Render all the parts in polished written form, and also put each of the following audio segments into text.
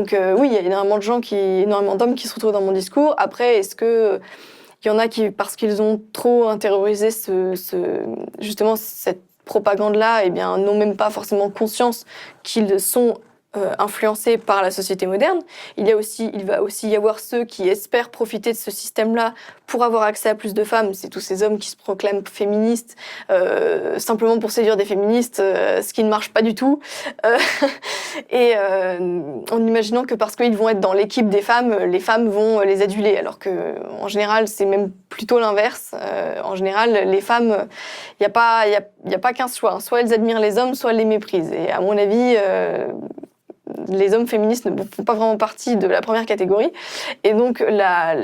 Donc oui, il y a énormément d'hommes qui se retrouvent dans mon discours. Après, est-ce que il y en a qui, parce qu'ils ont trop intériorisé justement cette propagande-là, eh bien, n'ont même pas forcément conscience qu'ils sont influencés par la société moderne. Il va aussi y avoir ceux qui espèrent profiter de ce système-là pour avoir accès à plus de femmes. C'est tous ces hommes qui se proclament féministes simplement pour séduire des féministes, ce qui ne marche pas du tout. Et en imaginant que parce qu'ils vont être dans l'équipe des femmes, les femmes vont les aduler, alors que en général c'est même plutôt l'inverse. En général, les femmes, il y a pas qu'un choix. Hein. Soit elles admirent les hommes, soit elles les méprisent. Et à mon avis, les hommes féministes ne font pas vraiment partie de la première catégorie. Et donc là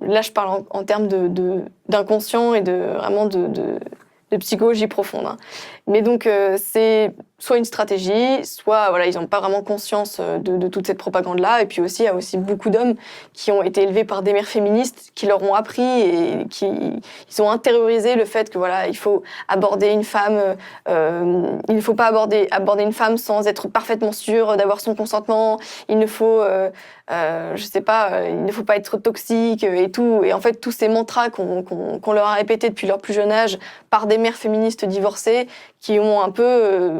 je parle en termes d'inconscient et vraiment de psychologie profonde. Hein. Mais donc c'est soit une stratégie, soit voilà, ils n'ont pas vraiment conscience de toute cette propagande-là. Et puis aussi, il y a aussi beaucoup d'hommes qui ont été élevés par des mères féministes qui leur ont appris et ils ont intériorisé le fait que voilà, il faut aborder une femme, il ne faut pas aborder une femme sans être parfaitement sûr d'avoir son consentement. Il ne faut, je sais pas, il ne faut pas être toxique et tout. Et en fait, tous ces mantras qu'on leur a répétés depuis leur plus jeune âge par des mères féministes divorcées qui ont un peu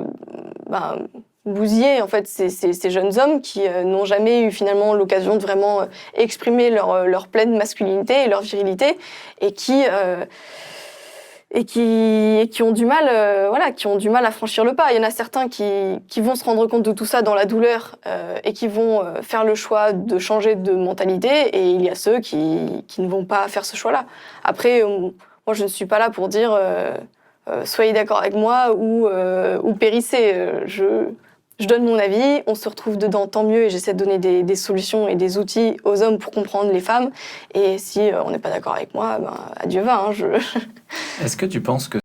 bousillé en fait ces jeunes hommes qui n'ont jamais eu finalement l'occasion de vraiment exprimer leur pleine masculinité et leur virilité et qui ont du mal à franchir le pas. Il y en a certains qui vont se rendre compte de tout ça dans la douleur et qui vont faire le choix de changer de mentalité, et il y a ceux qui ne vont pas faire ce choix-là. Après, moi je ne suis pas là pour dire soyez d'accord avec moi ou périssez. Je donne mon avis, on se retrouve dedans, tant mieux, et j'essaie de donner des solutions et des outils aux hommes pour comprendre les femmes. Et si on n'est pas d'accord avec moi, ben, adieu va. Hein, Est-ce que tu penses que